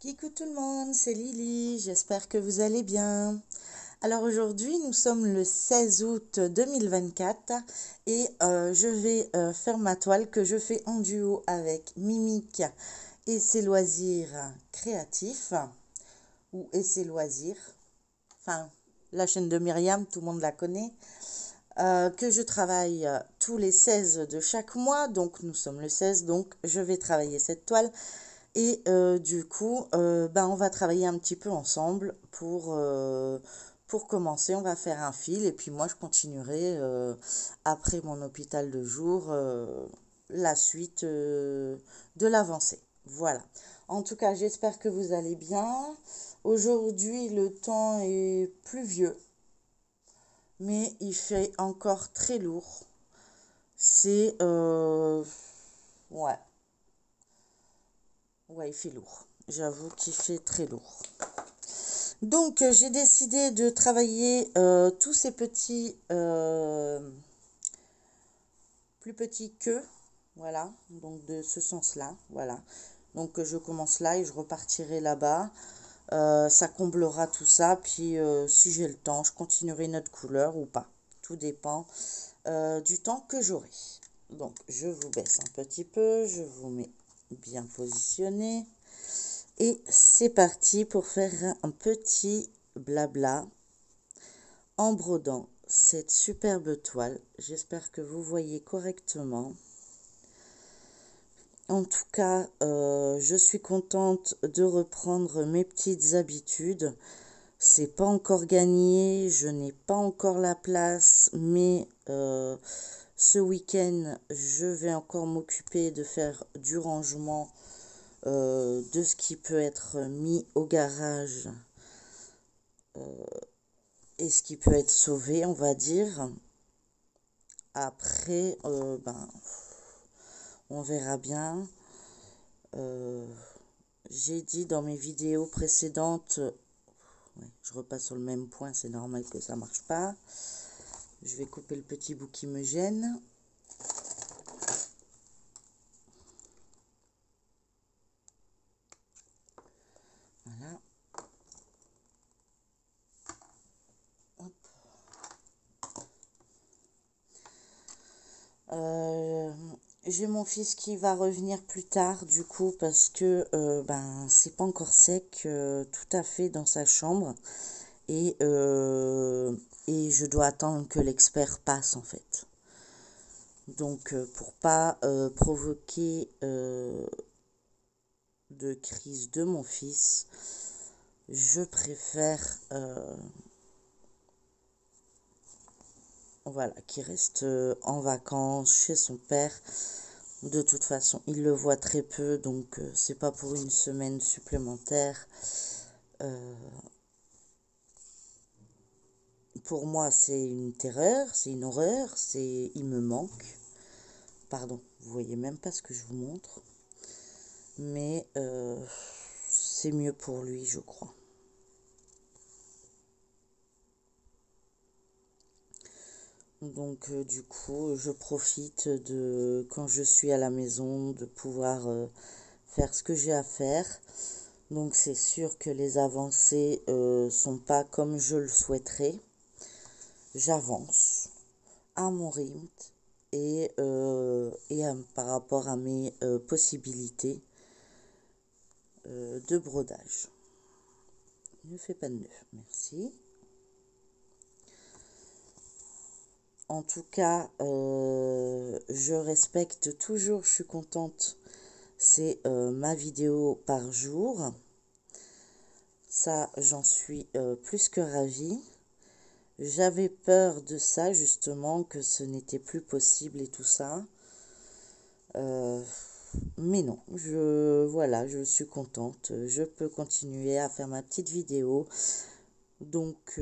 Coucou tout le monde, c'est Lily, j'espère que vous allez bien. Alors aujourd'hui, nous sommes le 16 août 2024 et je vais faire ma toile que je fais en duo avec Mimic et ses loisirs créatifs, ou et ses loisirs, enfin la chaîne de Myriam, tout le monde la connaît, que je travaille tous les 16 de chaque mois, donc nous sommes le 16, donc je vais travailler cette toile. Et du coup, on va travailler un petit peu ensemble pour commencer. On va faire un fil et puis moi, je continuerai après mon hôpital de jour la suite de l'avancée. Voilà. En tout cas, j'espère que vous allez bien. Aujourd'hui, le temps est pluvieux, mais il fait encore très lourd. C'est... ouais, ouais, il fait lourd. J'avoue qu'il fait très lourd. Donc, j'ai décidé de travailler tous ces petits, plus petits que, voilà, donc de ce sens-là, voilà. Donc, je commence là et je repartirai là-bas. Ça comblera tout ça, puis si j'ai le temps, je continuerai une autre couleur ou pas. Tout dépend du temps que j'aurai. Donc, je vous baisse un petit peu, je vous mets bien positionné. Et c'est parti pour faire un petit blabla en brodant cette superbe toile. J'espère que vous voyez correctement. En tout cas, je suis contente de reprendre mes petites habitudes. C'est pas encore gagné, je n'ai pas encore la place, mais ce week-end, je vais encore m'occuper de faire du rangement de ce qui peut être mis au garage et ce qui peut être sauvé, on va dire. Après, on verra bien. Euh, j'ai dit dans mes vidéos précédentes, ouais, je repasse sur le même point, c'est normal que ça marche pas. Je vais couper le petit bout qui me gêne. Voilà. Hop. J'ai mon fils qui va revenir plus tard du coup parce que c'est pas encore sec tout à fait dans sa chambre et, et je dois attendre que l'expert passe en fait. Donc pour pas provoquer de crise de mon fils, je préfère voilà, qu'il reste en vacances chez son père. De toute façon, il le voit très peu, donc c'est pas pour une semaine supplémentaire. Euh, pour moi, c'est une terreur, c'est une horreur, il me manque. Pardon, vous voyez même pas ce que je vous montre, mais c'est mieux pour lui, je crois. Donc du coup, je profite de quand je suis à la maison de pouvoir faire ce que j'ai à faire. Donc c'est sûr que les avancées sont pas comme je le souhaiterais. J'avance à mon rythme par rapport à mes possibilités de brodage. Ne fais pas de nœud, merci. En tout cas, je respecte toujours, je suis contente, c'est ma vidéo par jour. Ça, j'en suis plus que ravie. J'avais peur de ça, justement, que ce n'était plus possible et tout ça. Mais non, voilà, je suis contente. Je peux continuer à faire ma petite vidéo. Donc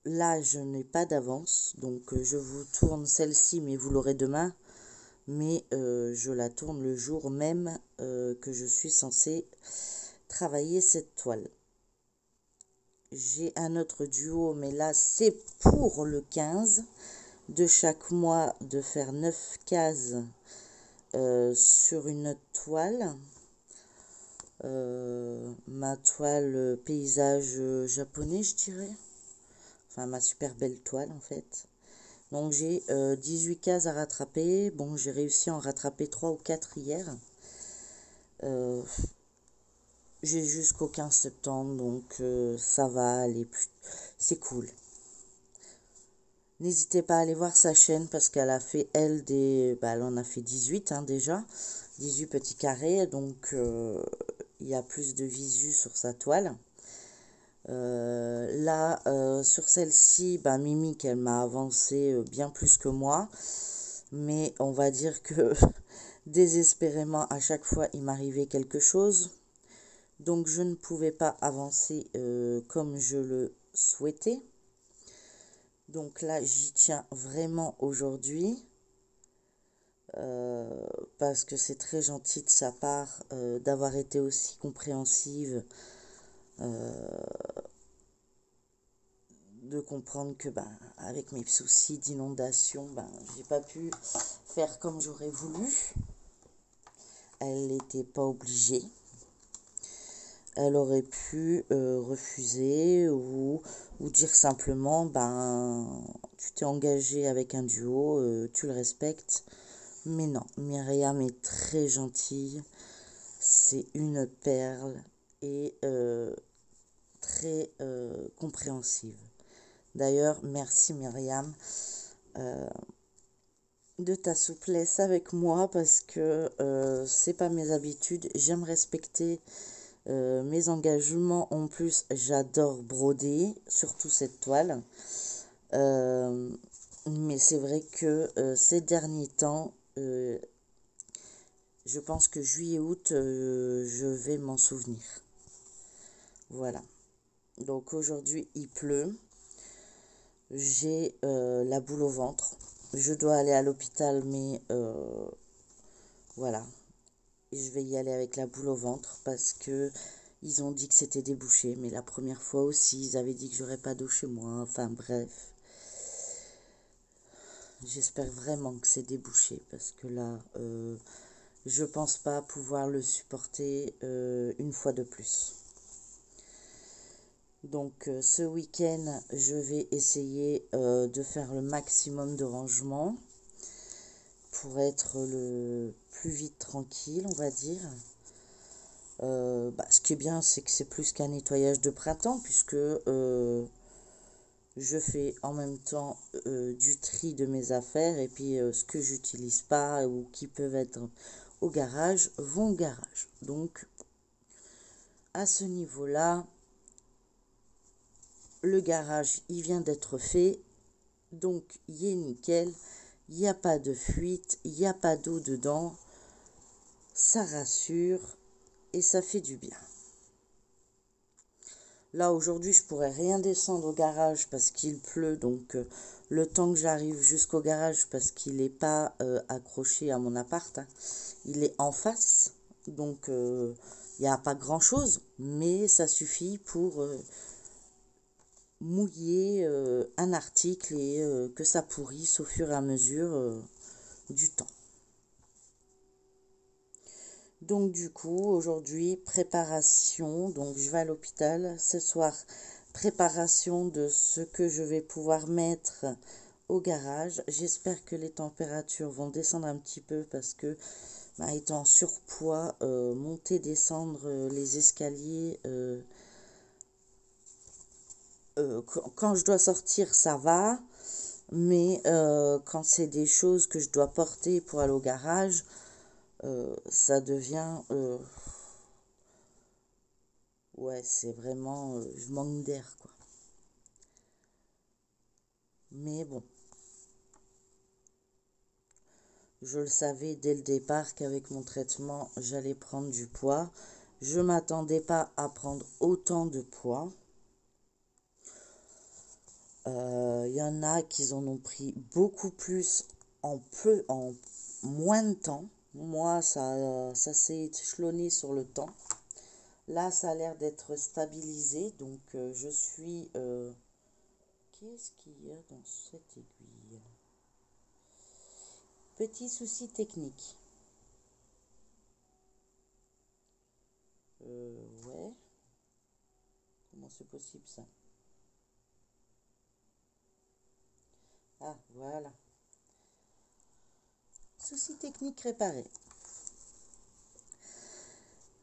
là, je n'ai pas d'avance. Donc je vous tourne celle-ci, mais vous l'aurez demain. Mais je la tourne le jour même que je suis censée travailler cette toile. J'ai un autre duo, mais là, c'est pour le 15 de chaque mois de faire 9 cases sur une autre toile. ma toile paysage japonais, je dirais. Enfin, ma super belle toile, en fait. Donc, j'ai 18 cases à rattraper. Bon, j'ai réussi à en rattraper 3 ou 4 hier. Euh, j'ai jusqu'au 15 septembre, donc ça va aller. C'est cool. N'hésitez pas à aller voir sa chaîne parce qu'elle a fait, elle, elle en a fait 18 hein, déjà. 18 petits carrés, donc il y a plus de visu sur sa toile. Là, sur celle-ci, Mimic, elle m'a avancé bien plus que moi. Mais on va dire que désespérément, à chaque fois, il m'arrivait quelque chose. Donc, je ne pouvais pas avancer comme je le souhaitais. Donc là, j'y tiens vraiment aujourd'hui. Parce que c'est très gentil de sa part d'avoir été aussi compréhensive, de comprendre que avec mes soucis d'inondation, j'ai pas pu faire comme j'aurais voulu. Elle n'était pas obligée. Elle aurait pu refuser ou dire simplement tu t'es engagé avec un duo, tu le respectes. Mais non, Myriam est très gentille, c'est une perle et très compréhensive. D'ailleurs, merci Myriam de ta souplesse avec moi parce que c'est pas mes habitudes. J'aime respecter mes engagements. En plus, j'adore broder, surtout cette toile. Mais c'est vrai que ces derniers temps, je pense que juillet-août, je vais m'en souvenir. Voilà. Donc aujourd'hui, il pleut. J'ai la boule au ventre. Je dois aller à l'hôpital, mais voilà. Je vais y aller avec la boule au ventre parce que ils ont dit que c'était débouché. Mais la première fois aussi, ils avaient dit que j'aurais pas d'eau chez moi. Enfin bref. J'espère vraiment que c'est débouché parce que là, je pense pas pouvoir le supporter une fois de plus. Donc ce week-end, je vais essayer de faire le maximum de rangement pour être le plus vite tranquille, on va dire. Ce qui est bien, c'est que c'est plus qu'un nettoyage de printemps puisque je fais en même temps du tri de mes affaires et puis ce que j'utilise pas ou qui peuvent être au garage vont au garage. Donc à ce niveau-là, le garage il vient d'être fait, donc il est nickel, il n'y a pas de fuite, il n'y a pas d'eau dedans, ça rassure et ça fait du bien. Là aujourd'hui je pourrais rien descendre au garage parce qu'il pleut, donc le temps que j'arrive jusqu'au garage parce qu'il n'est pas accroché à mon appart, hein, il est en face, donc il n'y a pas grand chose, mais ça suffit pour mouiller un article et que ça pourrisse au fur et à mesure du temps. Donc du coup, aujourd'hui, préparation, donc je vais à l'hôpital. Ce soir, préparation de ce que je vais pouvoir mettre au garage. J'espère que les températures vont descendre un petit peu parce que, étant surpoids, monter, descendre les escaliers, quand je dois sortir, ça va. Mais quand c'est des choses que je dois porter pour aller au garage, ça devient... ouais, c'est vraiment... je manque d'air, quoi. Mais bon, je le savais dès le départ qu'avec mon traitement, j'allais prendre du poids. Je m'attendais pas à prendre autant de poids. Y en a qui en ont pris beaucoup plus en moins de temps. Moi, ça s'est échelonné sur le temps. Là, ça a l'air d'être stabilisé, donc je suis... qu'est-ce qu'il y a dans cette aiguille? Petit souci technique. c'est possible ça? Ah, voilà. Souci technique réparé.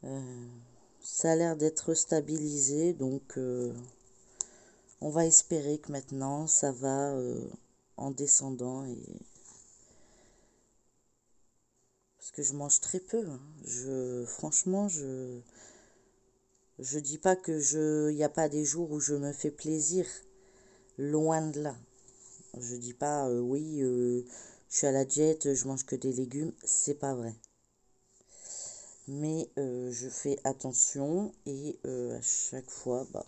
Euh, Ça a l'air d'être stabilisé, donc on va espérer que maintenant ça va en descendant. Parce que je mange très peu, hein. Franchement, je dis pas que il n'y a pas des jours où je me fais plaisir, loin de là. Je dis pas oui, je suis à la diète, je mange que des légumes, c'est pas vrai. Mais je fais attention et à chaque fois, bah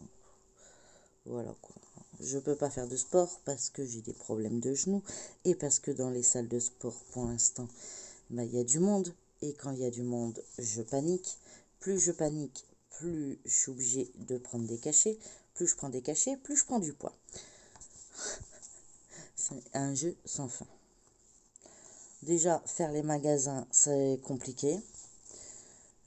voilà quoi. Je peux pas faire de sport parce que j'ai des problèmes de genoux et parce que dans les salles de sport, pour l'instant, bah, il y a du monde. Et quand il y a du monde, je panique. Plus je panique, plus je suis obligée de prendre des cachets. Plus je prends des cachets, plus je prends du poids. C'est un jeu sans fin. Déjà, faire les magasins, c'est compliqué.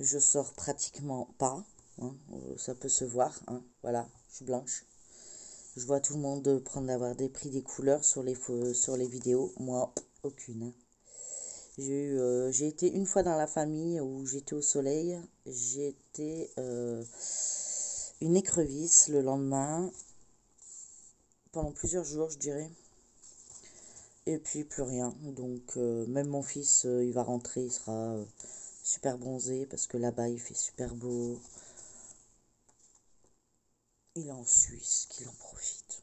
Je sors pratiquement pas, hein, ça peut se voir, hein, voilà, je suis blanche. Je vois tout le monde prendre d'avoir des prix des couleurs sur les vidéos, moi aucune, hein. J'ai été une fois dans la famille où j'étais au soleil, j'ai été une écrevisse le lendemain, pendant plusieurs jours je dirais, et puis plus rien. Donc même mon fils, il va rentrer, il sera super bronzé parce que là-bas il fait super beau. Il est en Suisse, qu'il en profite.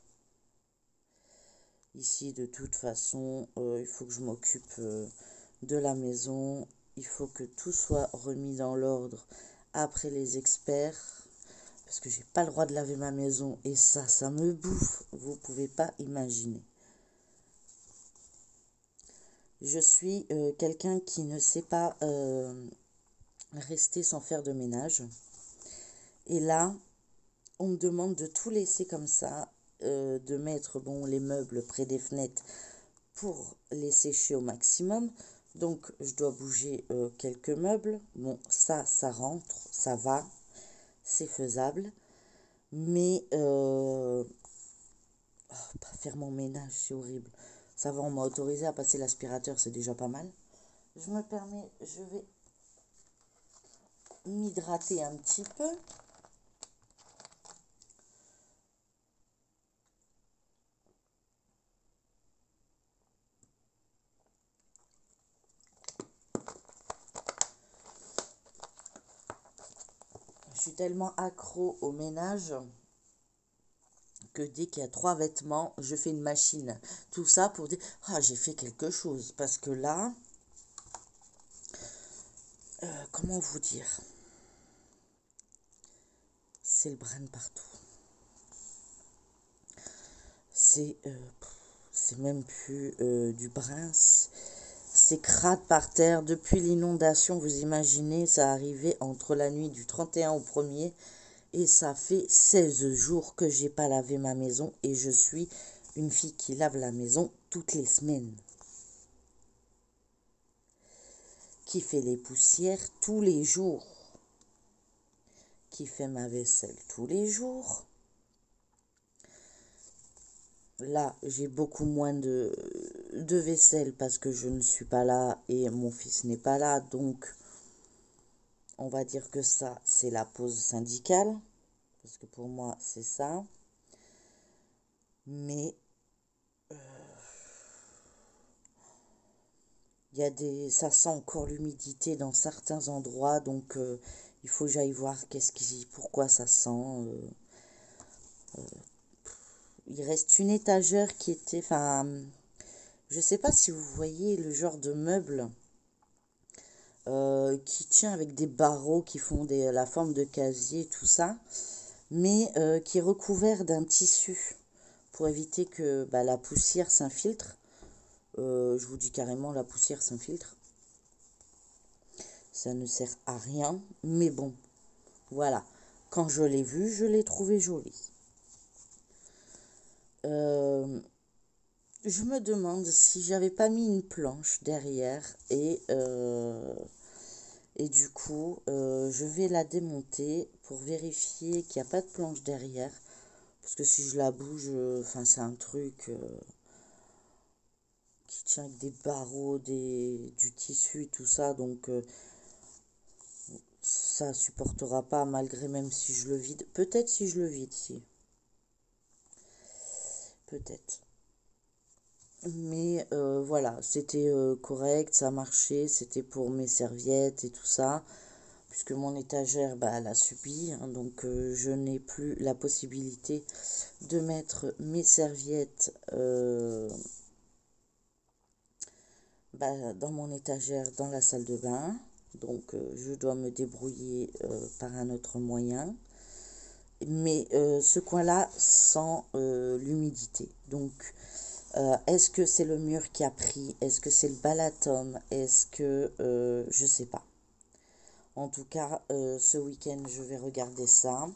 Ici, de toute façon, il faut que je m'occupe de la maison. Il faut que tout soit remis dans l'ordre après les experts. Parce que j'ai pas le droit de laver ma maison. Et ça me bouffe. Vous pouvez pas imaginer. Je suis quelqu'un qui ne sait pas rester sans faire de ménage. Et là, on me demande de tout laisser comme ça. De mettre bon, les meubles près des fenêtres pour les sécher au maximum. Donc je dois bouger quelques meubles. Bon, ça rentre, ça va, c'est faisable. Mais pas faire mon ménage, c'est horrible. Ça va, on m'a autorisé à passer l'aspirateur, c'est déjà pas mal. Je me permets, je vais m'hydrater un petit peu. Je suis tellement accro au ménage que dès qu'il y a 3 vêtements, je fais une machine. Tout ça pour dire, ah, j'ai fait quelque chose. Parce que là, comment vous dire? C'est le brin partout. C'est même plus du brin. C'est crade par terre. Depuis l'inondation, vous imaginez, ça arrivait entre la nuit du 31 au 1er. Et ça fait 16 jours que j'ai pas lavé ma maison. Et je suis une fille qui lave la maison toutes les semaines. Qui fait les poussières tous les jours. Qui fait ma vaisselle tous les jours. Là, j'ai beaucoup moins de vaisselle parce que je ne suis pas là et mon fils n'est pas là. Donc, on va dire que ça, c'est la pause syndicale. Parce que pour moi, c'est ça. Mais, ça sent encore l'humidité dans certains endroits. Donc, il faut que j'aille voir pourquoi ça sent. Il reste une étagère qui était... Enfin, je sais pas si vous voyez le genre de meuble qui tient avec des barreaux qui font la forme de casier, tout ça, mais qui est recouvert d'un tissu pour éviter que bah, la poussière s'infiltre. Je vous dis carrément, la poussière s'infiltre. Ça ne sert à rien, mais bon, voilà. Quand je l'ai vu, je l'ai trouvé joli. Je me demande si j'avais pas mis une planche derrière Et du coup, je vais la démonter pour vérifier qu'il n'y a pas de planche derrière. Parce que si je la bouge, enfin c'est un truc qui tient avec des barreaux, du tissu, tout ça. Donc ça supportera pas malgré même si je le vide. Peut-être si je le vide, si. Peut-être. Mais voilà, c'était correct, ça marchait. C'était pour mes serviettes et tout ça. Puisque mon étagère, bah, elle a subi. Hein, donc je n'ai plus la possibilité de mettre mes serviettes dans mon étagère dans la salle de bain. Donc je dois me débrouiller par un autre moyen. Mais ce coin-là sent l'humidité. Donc est-ce que c'est le mur qui a pris? Est-ce que c'est le balatum? Est-ce que je sais pas. En tout cas, ce week-end, je vais regarder ça.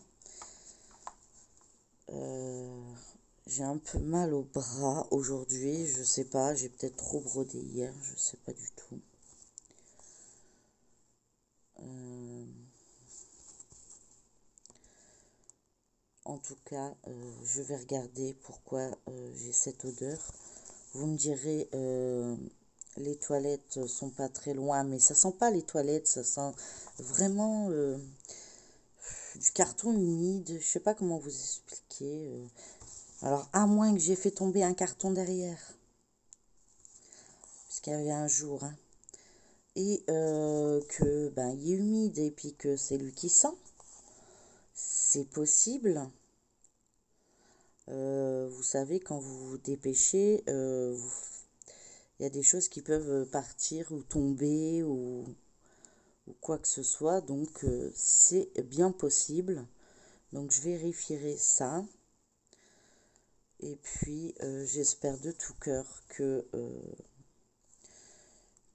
J'ai un peu mal au bras aujourd'hui, je sais pas, j'ai peut-être trop brodé hier, je sais pas du tout. En tout cas, je vais regarder pourquoi j'ai cette odeur. Vous me direz, les toilettes sont pas très loin, mais ça sent pas les toilettes, ça sent vraiment du carton humide. Je sais pas comment vous expliquer. Alors, à moins que j'ai fait tomber un carton derrière, parce qu'il y avait un jour, hein, et que ben il est humide et puis que c'est lui qui sent, c'est possible. Vous savez, quand vous vous dépêchez, il y a des choses qui peuvent partir ou tomber ou quoi que ce soit, donc c'est bien possible. Donc je vérifierai ça. Et puis j'espère de tout cœur que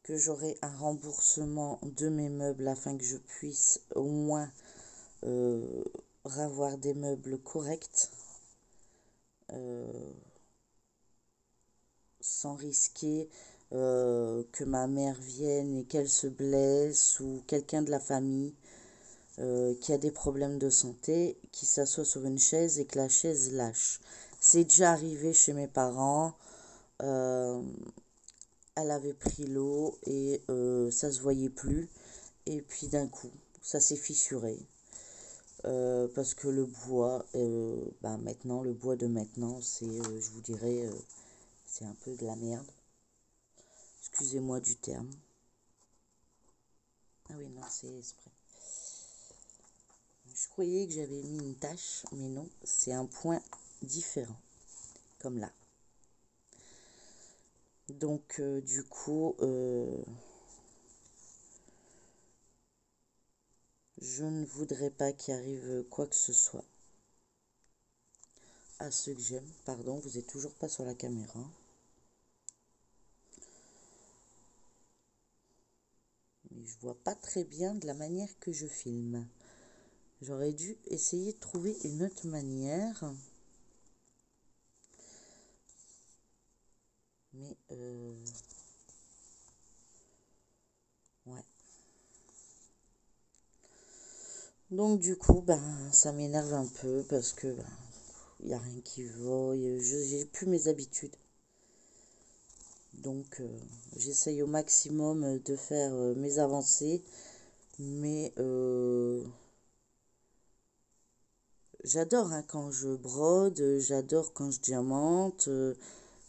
j'aurai un remboursement de mes meubles afin que je puisse au moins avoir des meubles corrects sans risquer que ma mère vienne et qu'elle se blesse ou quelqu'un de la famille qui a des problèmes de santé, qui s'assoit sur une chaise et que la chaise lâche. C'est déjà arrivé chez mes parents. Elle avait pris l'eau et ça se voyait plus. Et puis d'un coup, ça s'est fissuré. Parce que le bois, maintenant, le bois de maintenant, c'est, je vous dirais, c'est un peu de la merde. Excusez-moi du terme. Ah oui, non, c'est exprès. Je croyais que j'avais mis une tache, mais non, c'est un point différent, comme là. Donc, du coup, je ne voudrais pas qu'il arrive quoi que ce soit à ceux que j'aime. Pardon, vous n'êtes toujours pas sur la caméra. Mais je vois pas très bien de la manière que je filme. J'aurais dû essayer de trouver une autre manière. Mais, ouais. Donc, du coup, ça m'énerve un peu parce que, il n'y a rien qui va. J'ai plus mes habitudes. Donc, j'essaye au maximum de faire mes avancées. Mais, j'adore hein, quand je brode, j'adore quand je diamante.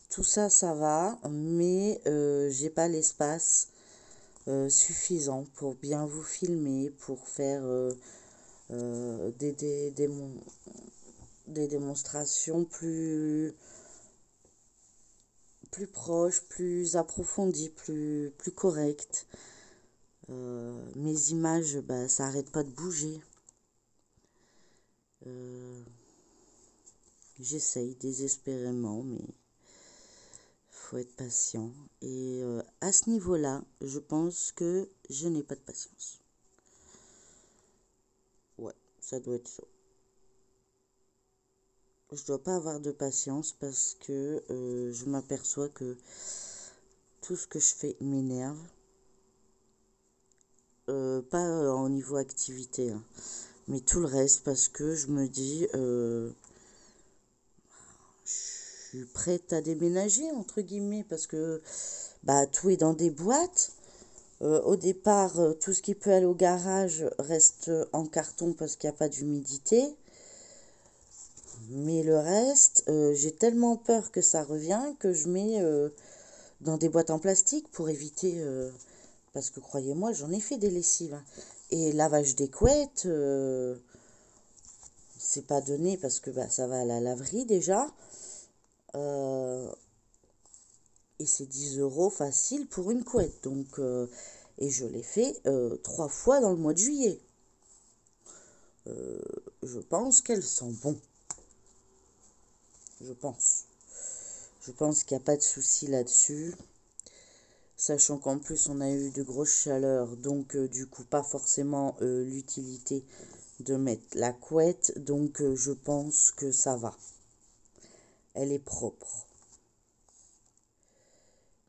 Tout ça, ça va. Mais, j'ai pas l'espace suffisant pour bien vous filmer, pour faire des démonstrations plus proches, plus approfondies, plus correctes. Mes images, ça arrête pas de bouger. J'essaye désespérément, mais faut être patient. Et à ce niveau-là, je pense que je n'ai pas de patience. Ouais, ça doit être ça. Je dois pas avoir de patience parce que je m'aperçois que tout ce que je fais m'énerve. pas au niveau activité, hein, mais tout le reste parce que je me dis, je suis prête à déménager, entre guillemets, parce que bah, tout est dans des boîtes. Au départ, tout ce qui peut aller au garage reste en carton parce qu'il n'y a pas d'humidité. Mais le reste, j'ai tellement peur que ça revienne que je mets dans des boîtes en plastique pour éviter... parce que croyez-moi, j'en ai fait des lessives, hein. Et lavage des couettes, c'est pas donné parce que bah, ça va à la laverie déjà. Euh, et c'est 10 € facile pour une couette. Donc, et je l'ai fait 3 fois dans le mois de juillet. Je pense qu'elles sont bon. Je pense. Je pense qu'il n'y a pas de souci là-dessus. Sachant qu'en plus on a eu de grosses chaleurs. Donc du coup pas forcément l'utilité de mettre la couette. Donc je pense que ça va. Elle est propre.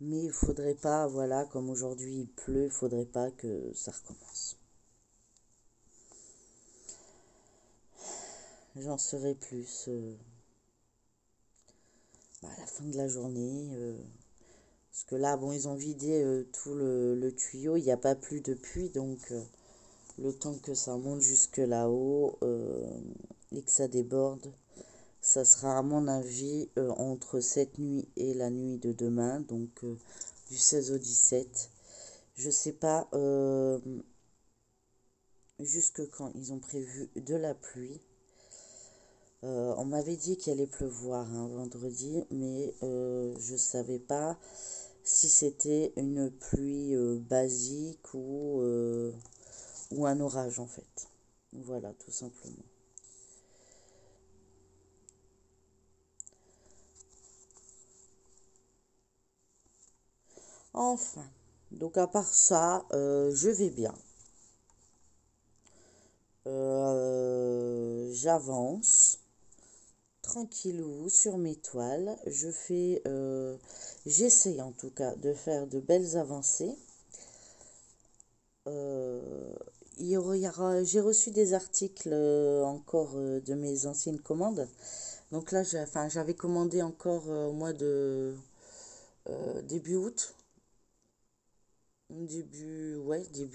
Mais il faudrait pas, voilà, comme aujourd'hui il pleut, il faudrait pas que ça recommence. J'en saurai plus à la fin de la journée. Parce que là, bon, ils ont vidé tout le tuyau. Il n'y a pas plus de pluie. Donc, le temps que ça monte jusque là-haut et que ça déborde, ça sera à mon avis entre cette nuit et la nuit de demain. Donc, du 16 au 17. Je sais pas jusque quand ils ont prévu de la pluie. On m'avait dit qu'il allait pleuvoir hein, vendredi, mais je savais pas si c'était une pluie basique ou un orage en fait. Voilà, tout simplement. Enfin, donc à part ça, je vais bien. J'avance tranquillou sur mes toiles. J'essaie en tout cas de faire de belles avancées. J'ai reçu des articles encore de mes anciennes commandes. Donc là, j'avais commandé encore au mois de début août. Début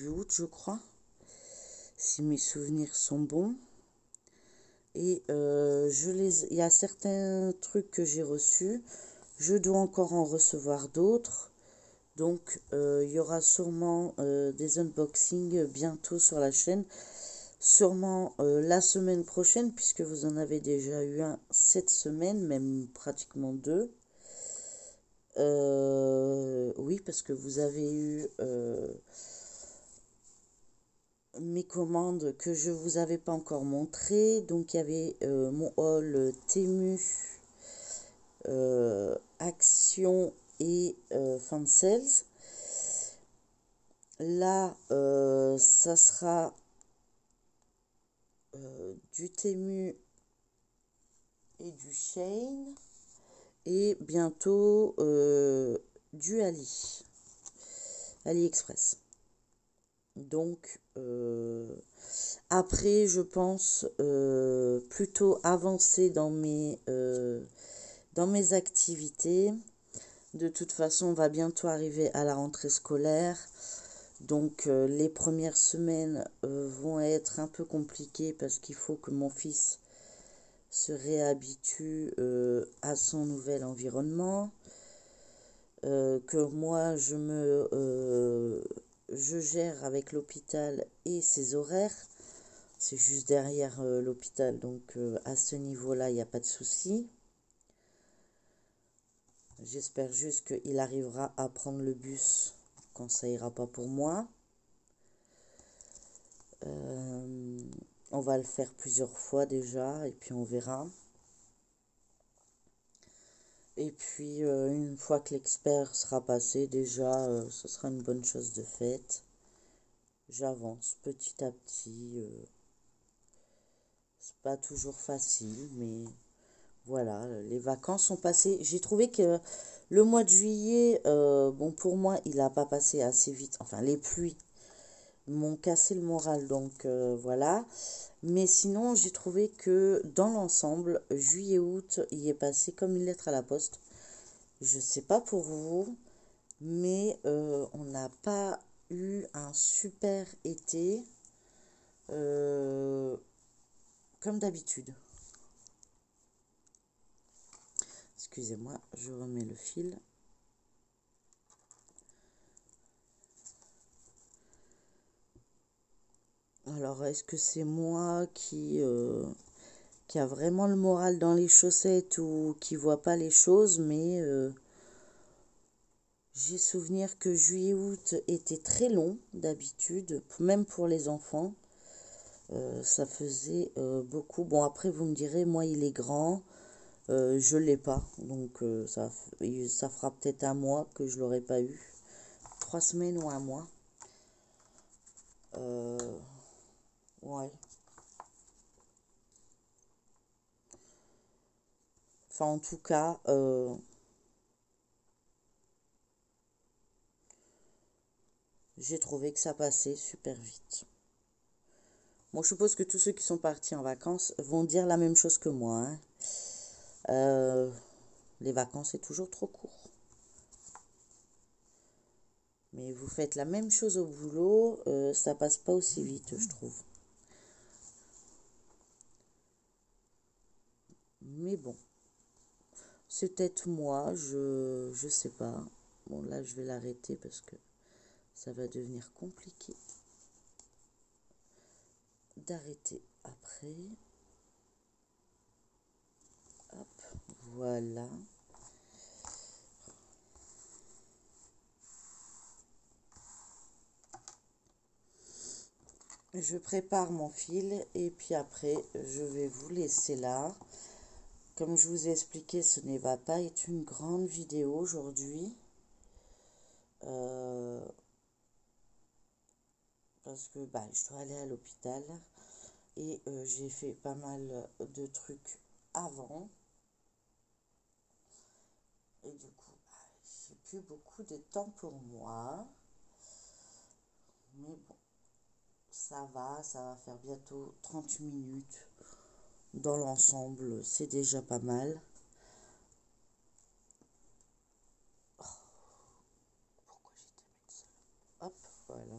août, je crois. Si mes souvenirs sont bons. Et il y a certains trucs que j'ai reçus. Je dois encore en recevoir d'autres. Donc, il y aura sûrement des unboxings bientôt sur la chaîne. Sûrement la semaine prochaine, puisque vous en avez déjà eu un cette semaine, même pratiquement deux. Oui, parce que vous avez eu mes commandes que je vous avais pas encore montrées. Donc, il y avait mon haul Temu, Action et Fan Sales. Là, ça sera du Temu et du Shein et bientôt du AliExpress. Donc après je pense plutôt avancer dans mes activités. De toute façon on va bientôt arriver à la rentrée scolaire. Donc les premières semaines vont être un peu compliquées parce qu'il faut que mon fils se réhabitue à son nouvel environnement, que moi je gère avec l'hôpital et ses horaires. C'est juste derrière l'hôpital, donc à ce niveau-là, il n'y a pas de souci. J'espère juste qu'il arrivera à prendre le bus quand ça ira pas pour moi. On va le faire plusieurs fois déjà et puis on verra. Et puis une fois que l'expert sera passé, déjà ce sera une bonne chose de faite. J'avance petit à petit. C'est pas toujours facile, mais voilà, les vacances sont passées. J'ai trouvé que le mois de juillet, bon pour moi, il n'a pas passé assez vite. Enfin, les pluies m'ont cassé le moral, donc voilà. Mais sinon, j'ai trouvé que dans l'ensemble, juillet-août, il est passé comme une lettre à la poste. Je sais pas pour vous, mais on n'a pas eu un super été euh, comme d'habitude. Excusez-moi, je remets le fil. Alors, est-ce que c'est moi qui a vraiment le moral dans les chaussettes ou qui voit pas les choses, mais j'ai souvenir que juillet-août était très long d'habitude, même pour les enfants. Ça faisait beaucoup. Bon, après, vous me direz, moi, il est grand, je l'ai pas. Donc, ça fera peut-être un mois que je l'aurais pas eu. 3 semaines ou un mois. Ouais. Enfin, en tout cas, j'ai trouvé que ça passait super vite. Bon, je suppose que tous ceux qui sont partis en vacances vont dire la même chose que moi, hein. Euh, les vacances, c'est toujours trop court. Mais vous faites la même chose au boulot, ça passe pas aussi vite, je trouve. Mais bon, c'est peut-être moi, je sais pas. Bon, là, je vais l'arrêter parce que ça va devenir compliqué d'arrêter après. Hop, voilà. Je prépare mon fil et puis après, je vais vous laisser là. Comme je vous ai expliqué, ce ne va pas être une grande vidéo aujourd'hui. Parce que bah, je dois aller à l'hôpital. Et j'ai fait pas mal de trucs avant. Et du coup, bah, j'ai plus beaucoup de temps pour moi. Mais bon, ça va faire bientôt 30 minutes. Dans l'ensemble, c'est déjà pas mal. Pourquoi j'étais mis ça? Hop, voilà.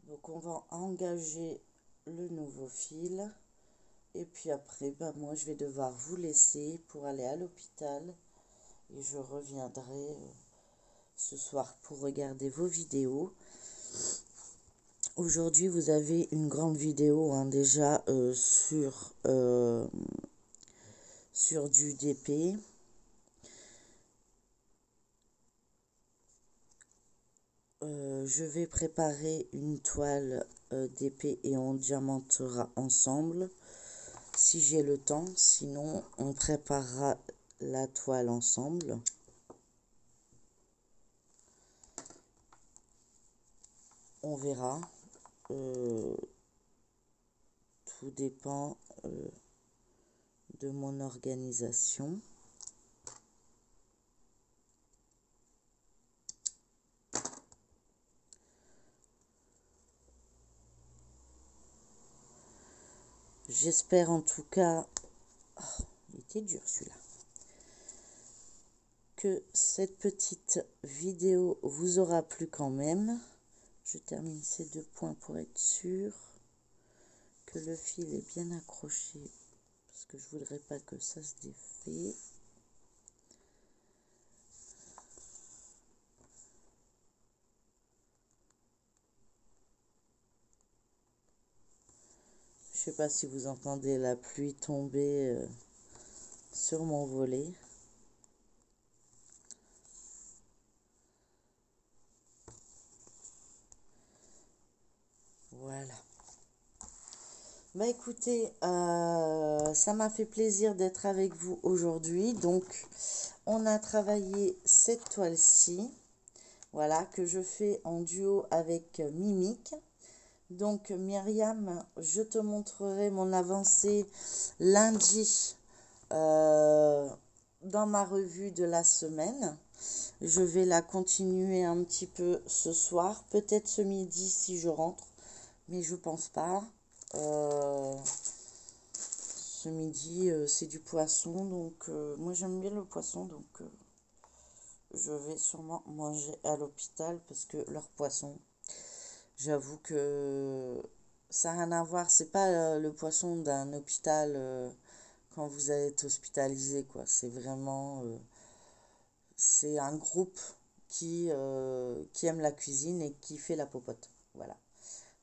Donc on va engager le nouveau fil. Et puis après, bah, moi je vais devoir vous laisser pour aller à l'hôpital. Et je reviendrai ce soir pour regarder vos vidéos. Aujourd'hui, vous avez une grande vidéo hein, déjà sur du DP. Je vais préparer une toile DP et on diamantera ensemble si j'ai le temps. Sinon, on préparera la toile ensemble. On verra. Tout dépend de mon organisation. J'espère en tout cas, oh, il était dur celui-là, que cette petite vidéo vous aura plu quand même. Je termine ces 2 points pour être sûr que le fil est bien accroché parce que je voudrais pas que ça se défait. Je sais pas si vous entendez la pluie tomber sur mon volet. Voilà. Bah écoutez, ça m'a fait plaisir d'être avec vous aujourd'hui. Donc, on a travaillé cette toile-ci, voilà, que je fais en duo avec Mimic. Donc, Myriam, je te montrerai mon avancée lundi dans ma revue de la semaine. Je vais la continuer un petit peu ce soir, peut-être ce midi si je rentre, mais je pense pas. Ce midi, c'est du poisson, donc moi j'aime bien le poisson, donc je vais sûrement manger à l'hôpital parce que leur poisson, j'avoue que ça n'a rien à voir. C'est pas le poisson d'un hôpital quand vous êtes hospitalisé, quoi. C'est vraiment, c'est un groupe qui aime la cuisine et qui fait la popote. Voilà.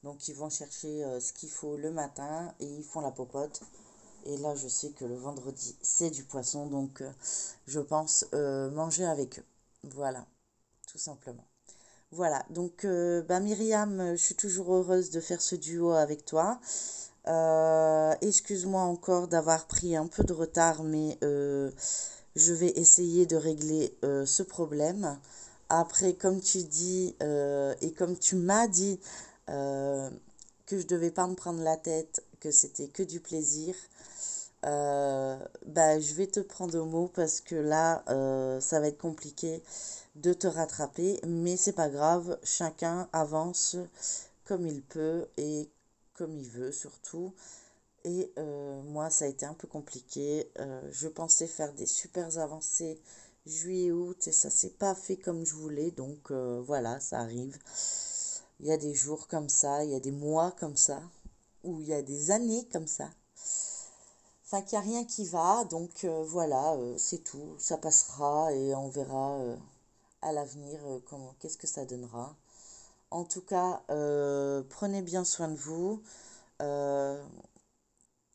Donc ils vont chercher ce qu'il faut le matin et ils font la popote. Et là, je sais que le vendredi, c'est du poisson, donc je pense manger avec eux. Voilà, tout simplement. Voilà, donc bah, Myriam, je suis toujours heureuse de faire ce duo avec toi. Excuse-moi encore d'avoir pris un peu de retard, mais je vais essayer de régler ce problème. Après, comme tu dis et comme tu m'as dit euh, que je devais pas me prendre la tête, que c'était que du plaisir, bah, je vais te prendre au mot parce que là, ça va être compliqué de te rattraper, mais c'est pas grave, chacun avance comme il peut et comme il veut surtout. Et moi, ça a été un peu compliqué. Je pensais faire des super avancées juillet-août et ça s'est pas fait comme je voulais, donc voilà, ça arrive. Il y a des jours comme ça, il y a des mois comme ça, ou il y a des années comme ça. Enfin, qu'il n'y a rien qui va, donc voilà, c'est tout. Ça passera et on verra à l'avenir comment, qu'est-ce que ça donnera. En tout cas, prenez bien soin de vous. Euh,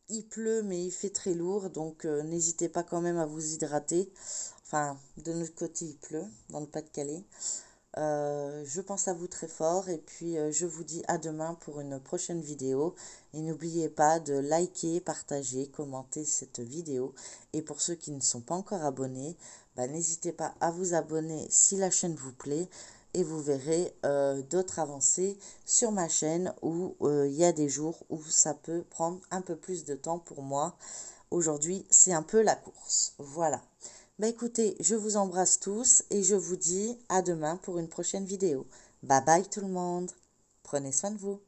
il pleut, mais il fait très lourd, donc n'hésitez pas quand même à vous hydrater. Enfin, de notre côté, il pleut, dans le Pas-de-Calais. Je pense à vous très fort et puis je vous dis à demain pour une prochaine vidéo. Et n'oubliez pas de liker, partager, commenter cette vidéo. Et pour ceux qui ne sont pas encore abonnés, bah, n'hésitez pas à vous abonner si la chaîne vous plaît. Et vous verrez d'autres avancées sur ma chaîne où il y a des jours où ça peut prendre un peu plus de temps pour moi. Aujourd'hui, c'est un peu la course. Voilà. Bah écoutez, je vous embrasse tous et je vous dis à demain pour une prochaine vidéo. Bye bye tout le monde. Prenez soin de vous.